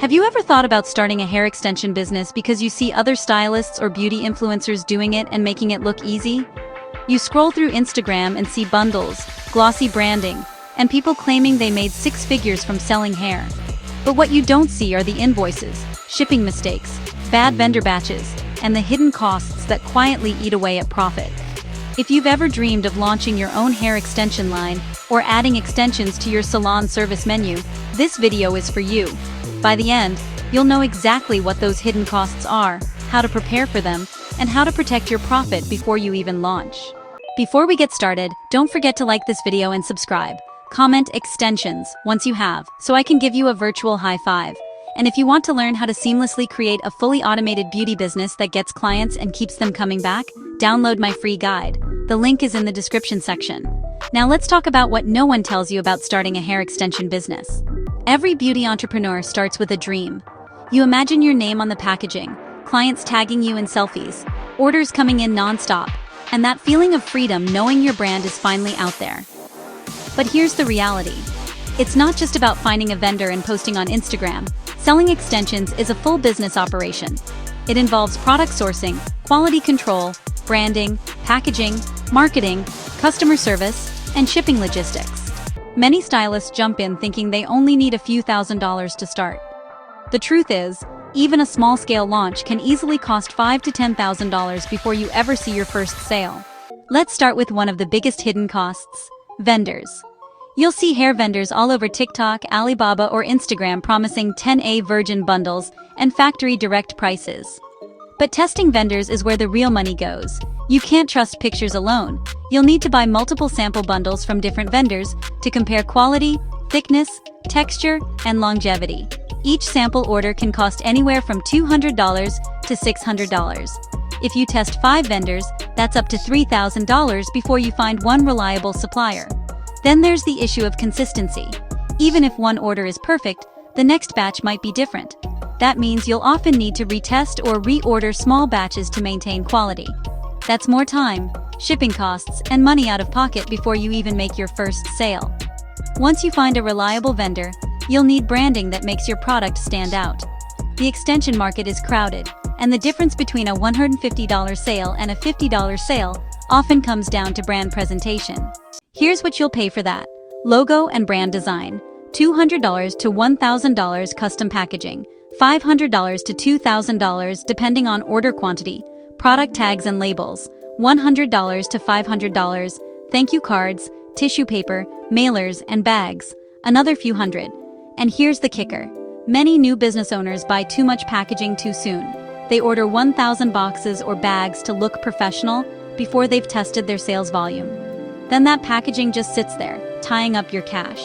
Have you ever thought about starting a hair extension business because you see other stylists or beauty influencers doing it and making it look easy? You scroll through Instagram and see bundles, glossy branding, and people claiming they made six figures from selling hair. But what you don't see are the invoices, shipping mistakes, bad vendor batches, and the hidden costs that quietly eat away at profit. If you've ever dreamed of launching your own hair extension line or adding extensions to your salon service menu, this video is for you. By the end, you'll know exactly what those hidden costs are, how to prepare for them, and how to protect your profit before you even launch. Before we get started, don't forget to like this video and subscribe. Comment extensions once you have, so I can give you a virtual high five. And if you want to learn how to seamlessly create a fully automated beauty business that gets clients and keeps them coming back, download my free guide. The link is in the description section. Now let's talk about what no one tells you about starting a hair extension business. Every beauty entrepreneur starts with a dream. You imagine your name on the packaging, clients tagging you in selfies, orders coming in non-stop, and that feeling of freedom knowing your brand is finally out there. But here's the reality. It's not just about finding a vendor and posting on Instagram. Selling extensions is a full business operation. It involves product sourcing, quality control, branding, packaging, marketing, customer service, and shipping logistics. Many stylists jump in thinking they only need a few $1,000s to start. The truth is, even a small-scale launch can easily cost $5,000 to $10,000 before you ever see your first sale. Let's start with one of the biggest hidden costs: vendors. You'll see hair vendors all over TikTok, Alibaba, or Instagram promising 10A virgin bundles and factory direct prices. But testing vendors is where the real money goes. You can't trust pictures alone. You'll need to buy multiple sample bundles from different vendors to compare quality, thickness, texture, and longevity. Each sample order can cost anywhere from $200 to $600. If you test 5 vendors, that's up to $3,000 before you find one reliable supplier. Then there's the issue of consistency. Even if one order is perfect, the next batch might be different. That means you'll often need to retest or reorder small batches to maintain quality. That's more time, shipping costs, and money out of pocket before you even make your first sale. Once you find a reliable vendor, you'll need branding that makes your product stand out. The extension market is crowded, and the difference between a $150 sale and a $50 sale often comes down to brand presentation. Here's what you'll pay for that: logo and brand design, $200 to $1,000 custom packaging, $500 to $2,000 depending on order quantity, product tags and labels, $100 to $500, thank you cards, tissue paper, mailers, and bags, another few hundred. And here's the kicker. Many new business owners buy too much packaging too soon. They order 1,000 boxes or bags to look professional before they've tested their sales volume. Then that packaging just sits there, tying up your cash.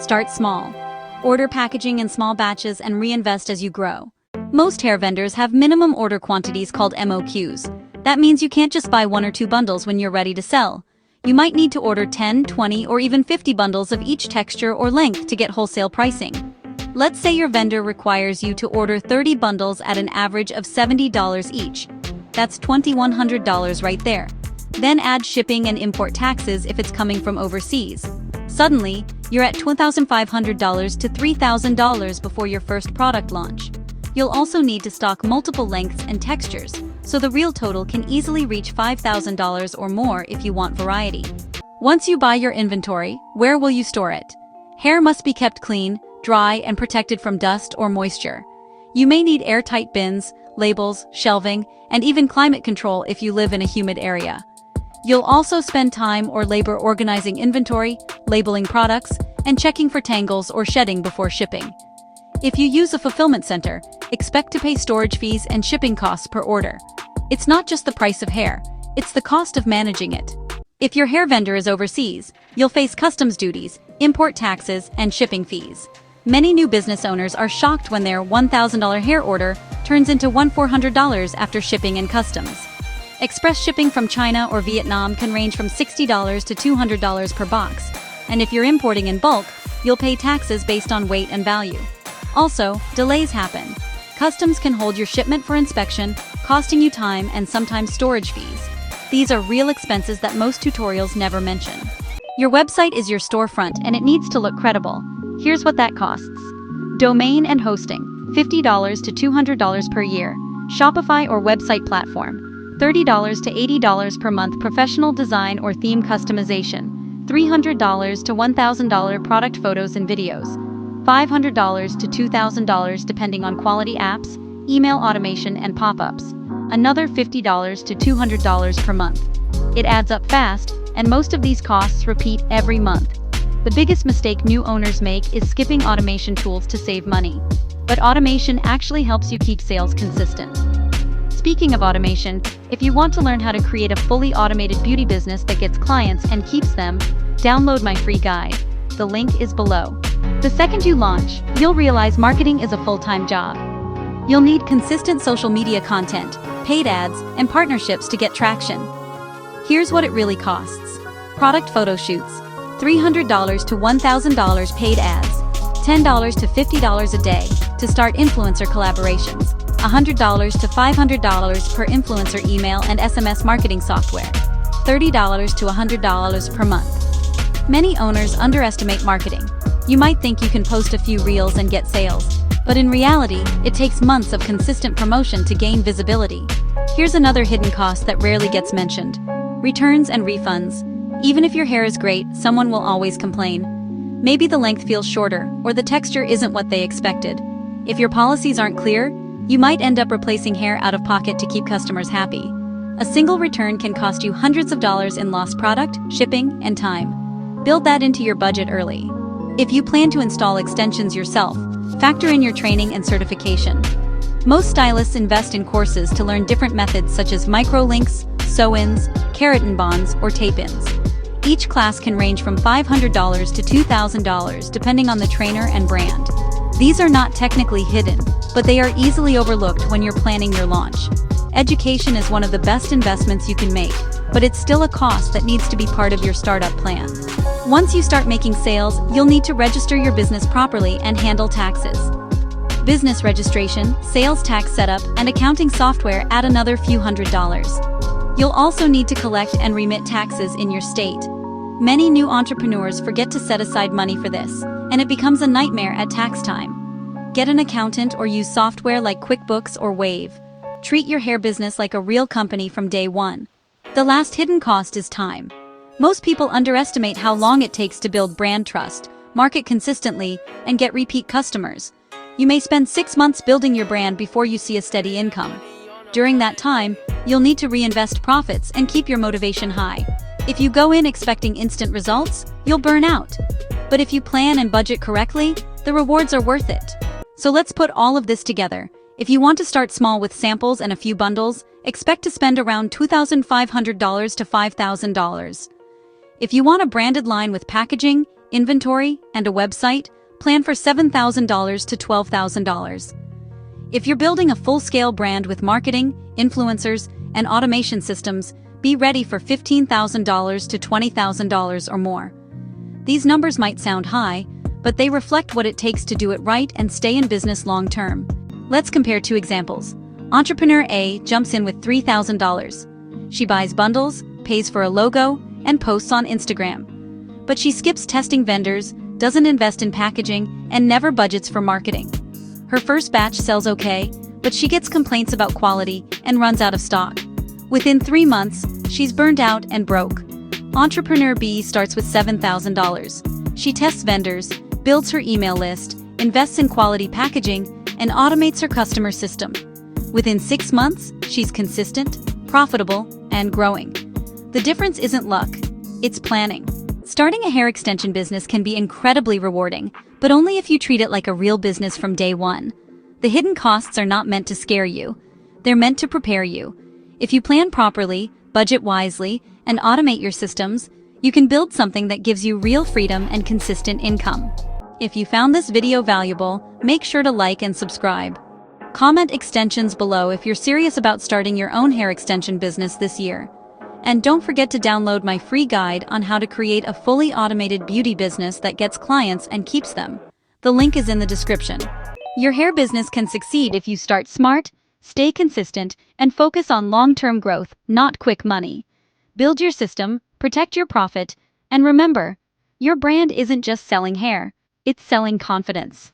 Start small. Order packaging in small batches and reinvest as you grow. Most hair vendors have minimum order quantities called MOQs. That means you can't just buy 1 or 2 bundles when you're ready to sell. You might need to order 10, 20, or even 50 bundles of each texture or length to get wholesale pricing. Let's say your vendor requires you to order 30 bundles at an average of $70 each. That's $2,100 right there. Then add shipping and import taxes if it's coming from overseas. Suddenly, you're at $2,500 to $3,000 before your first product launch. You'll also need to stock multiple lengths and textures, so the real total can easily reach $5,000 or more if you want variety. Once you buy your inventory, where will you store it? Hair must be kept clean, dry, and protected from dust or moisture. You may need airtight bins, labels, shelving, and even climate control if you live in a humid area. You'll also spend time or labor organizing inventory, labeling products, and checking for tangles or shedding before shipping. If you use a fulfillment center, expect to pay storage fees and shipping costs per order. It's not just the price of hair, it's the cost of managing it. If your hair vendor is overseas, you'll face customs duties, import taxes, and shipping fees. Many new business owners are shocked when their $1,000 hair order turns into $400 after shipping and customs. Express shipping from China or Vietnam can range from $60 to $200 per box, and if you're importing in bulk, you'll pay taxes based on weight and value. Also, delays happen. Customs can hold your shipment for inspection, costing you time and sometimes storage fees. These are real expenses that most tutorials never mention. Your website is your storefront and it needs to look credible. Here's what that costs. Domain and hosting. $50 to $200 per year. Shopify or website platform, $30 to $80 per month. Professional design or theme customization, $300 to $1,000 product photos and videos, $500 to $2,000 depending on quality apps, email automation and pop-ups, another $50 to $200 per month. It adds up fast, and most of these costs repeat every month. The biggest mistake new owners make is skipping automation tools to save money. But automation actually helps you keep sales consistent. Speaking of automation, if you want to learn how to create a fully automated beauty business that gets clients and keeps them, download my free guide. The link is below. The second you launch, you'll realize marketing is a full-time job. You'll need consistent social media content, paid ads, and partnerships to get traction. Here's what it really costs. Product photo shoots, $300 to $1,000 paid ads, $10 to $50 a day to start influencer collaborations, $100 to $500 per influencer email and SMS marketing software, $30 to $100 per month. Many owners underestimate marketing. You might think you can post a few reels and get sales, but in reality, it takes months of consistent promotion to gain visibility. Here's another hidden cost that rarely gets mentioned: returns and refunds. Even if your hair is great, someone will always complain. Maybe the length feels shorter, or the texture isn't what they expected. If your policies aren't clear, you might end up replacing hair out of pocket to keep customers happy. A single return can cost you hundreds of dollars in lost product, shipping, and time. Build that into your budget early. If you plan to install extensions yourself, factor in your training and certification. Most stylists invest in courses to learn different methods such as microlinks, sew-ins, keratin bonds, or tape-ins. Each class can range from $500 to $2,000 depending on the trainer and brand. These are not technically hidden, but they are easily overlooked when you're planning your launch. Education is one of the best investments you can make, but it's still a cost that needs to be part of your startup plan. Once you start making sales, you'll need to register your business properly and handle taxes. Business registration, sales tax setup, and accounting software add another few $100s. You'll also need to collect and remit taxes in your state. Many new entrepreneurs forget to set aside money for this, and it becomes a nightmare at tax time. Get an accountant or use software like QuickBooks or Wave. Treat your hair business like a real company from day one. The last hidden cost is time. Most people underestimate how long it takes to build brand trust, market consistently, and get repeat customers. You may spend 6 months building your brand before you see a steady income. During that time, you'll need to reinvest profits and keep your motivation high. If you go in expecting instant results, you'll burn out. But if you plan and budget correctly, the rewards are worth it. So let's put all of this together. If you want to start small with samples and a few bundles, expect to spend around $2,500 to $5,000. If you want a branded line with packaging, inventory, and a website, plan for $7,000 to $12,000. If you're building a full-scale brand with marketing, influencers, and automation systems, be ready for $15,000 to $20,000 or more. These numbers might sound high, but they reflect what it takes to do it right and stay in business long-term. Let's compare two examples. Entrepreneur A jumps in with $3,000. She buys bundles, pays for a logo, and posts on Instagram. But she skips testing vendors, doesn't invest in packaging, and never budgets for marketing. Her first batch sells okay, but she gets complaints about quality and runs out of stock. Within 3 months, she's burned out and broke. Entrepreneur B starts with $7,000. She tests vendors, builds her email list, invests in quality packaging, and automates her customer system. Within 6 months, she's consistent, profitable, and growing. The difference isn't luck, it's planning. Starting a hair extension business can be incredibly rewarding, but only if you treat it like a real business from day one. The hidden costs are not meant to scare you. They're meant to prepare you. If you plan properly, budget wisely, and automate your systems, you can build something that gives you real freedom and consistent income. If you found this video valuable, make sure to like and subscribe. Comment extensions below if you're serious about starting your own hair extension business this year. And don't forget to download my free guide on how to create a fully automated beauty business that gets clients and keeps them. The link is in the description. Your hair business can succeed if you start smart, stay consistent, and focus on long-term growth, not quick money. Build your system, protect your profit, and remember, your brand isn't just selling hair, it's selling confidence.